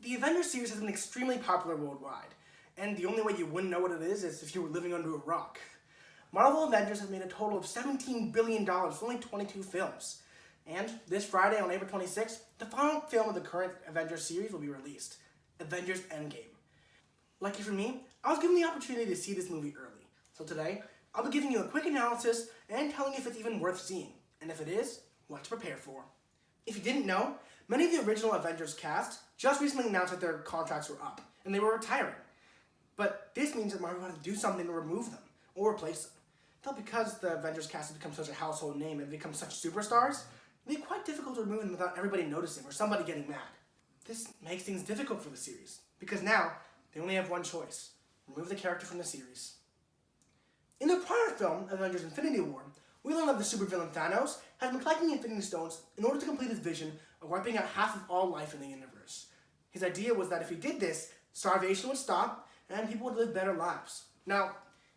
The Avengers series has been extremely popular worldwide, and the only way you wouldn't know what it is if you were living under a rock. Marvel Avengers has made a total of $17 billion with only 22 films. And this Friday on April 26th, the final film of the current Avengers series will be released, Avengers End Game. Lucky for me, I was given the opportunity to see this movie early. So today, I'll be giving you a quick analysis and telling you if it's even worth seeing, and if it is, what to prepare for. If you didn't know, many of the original Avengers cast just recently announced that their contracts were up, and they were retiring. But this means that Marvel had to do something to remove them, or replace them. Though because the Avengers cast has become such a household name and become such superstars, it'd be quite difficult to remove them without everybody noticing or somebody getting mad. This makes things difficult for the series, because now they only have one choice: remove the character from the series. In the prior film, Avengers Infinity War, we learned that the supervillain Thanos has been collecting Infinity Stones in order to complete his vision of wiping out half of all life in the universe. His idea was that if he did this, starvation would stop and people would live better lives. Now,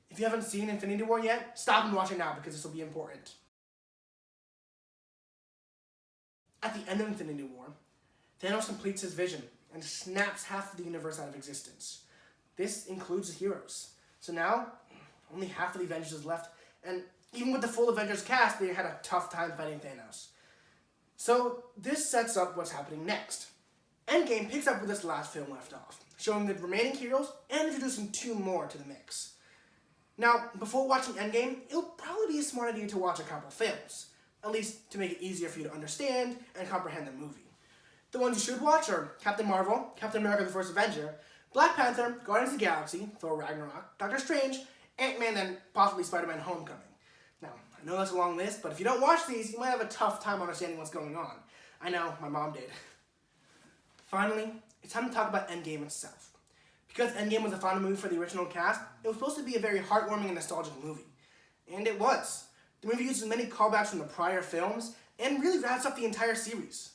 if you haven't seen Infinity War yet, stop and watch it now because this will be important. At the end of Infinity War, Thanos completes his vision and snaps half of the universe out of existence. This includes the heroes. So now, only half of the Avengers is left, and even with the full Avengers cast, they had a tough time fighting Thanos. So this sets up what's happening next. Endgame picks up where this last film left off, showing the remaining heroes and introducing two more to the mix. Now, before watching Endgame, it'll probably be a smart idea to watch a couple films, at least to make it easier for you to understand and comprehend the movie. The ones you should watch are Captain Marvel, Captain America the First Avenger, Black Panther, Guardians of the Galaxy, Thor Ragnarok, Doctor Strange, Ant-Man, and possibly Spider-Man Homecoming. Now, I know that's a long list, but if you don't watch these, you might have a tough time understanding what's going on. I know, my mom did. Finally, it's time to talk about Endgame itself. Because Endgame was the final movie for the original cast, it was supposed to be a very heartwarming and nostalgic movie. And it was. The movie uses many callbacks from the prior films, and really wraps up the entire series.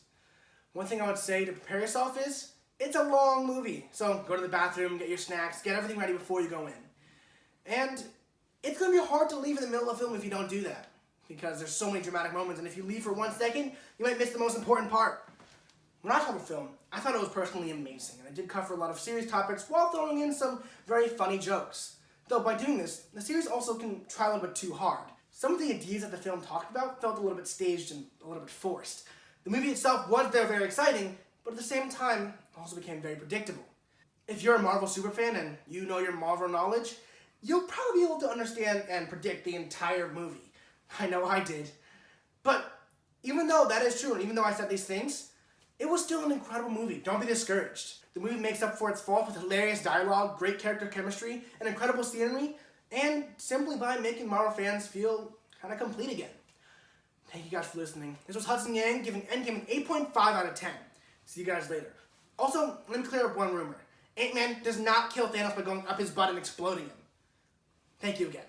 One thing I would say to prepare yourself is, it's a long movie. So go to the bathroom, get your snacks, get everything ready before you go in. And it's going to be hard to leave in the middle of the film if you don't do that. Because there's so many dramatic moments, and if you leave for 1 second, you might miss the most important part. When I saw the film, I thought it was personally amazing, and it did cover a lot of serious topics while throwing in some very funny jokes. Though by doing this, the series also can try a little bit too hard. Some of the ideas that the film talked about felt a little bit staged and a little bit forced. The movie itself was very exciting, but at the same time, also became very predictable. If you're a Marvel superfan and you know your Marvel knowledge, you'll probably be able to understand and predict the entire movie. I know I did. But even though that is true, and even though I said these things, it was still an incredible movie. Don't be discouraged. The movie makes up for its faults with hilarious dialogue, great character chemistry, and incredible scenery, and simply by making Marvel fans feel kind of complete again. Thank you guys for listening. This was Hudson Yang giving Endgame an 8.5 out of 10. See you guys later. Also, let me clear up one rumor. Ant-Man does not kill Thanos by going up his butt and exploding him. Thank you again.